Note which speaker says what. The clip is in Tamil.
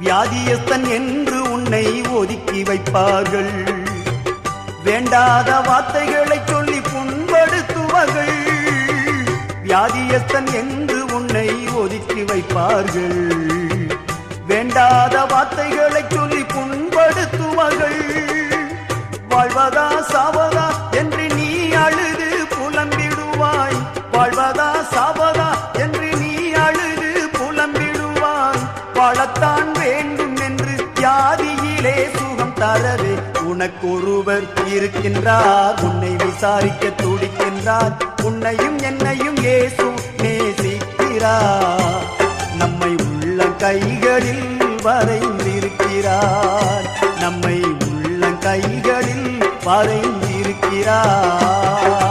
Speaker 1: வியாதியஸ்தன் என்று உன்னை ஒதுக்கி வைப்பார்கள். வேண்டாத வார்த்தைகளை சொல்லி புண்படுத்துவார்கள். வியாதியஸ்தன் என்று உன்னை ஒதுக்கி வைப்பார்கள். வேண்டாத வார்த்தைகளை சொல்லி புண்படுத்துவார்கள். வாழ்வதா சாவதா என்று நீ அழுது புலம்பிடுவாய். வாழ்வதா சாவதா என்று நீ அழுது புலம்பிடுவாய். வாழத்தான் வேண்டும் என்று வியாதியிலே சுகம் தரவே உனக்கொருவர் இருக்கின்றார். உன்னை விசாரிக்க துடிக்கின்றார். உன்னையும் என்னையும் இயேசு நேசிக்கிறார். நம்மை உள்ள கைகளில் வரைந்திருக்கிறார். நம்மை உள்ள கைகளில் வரைந்திருக்கிறார்.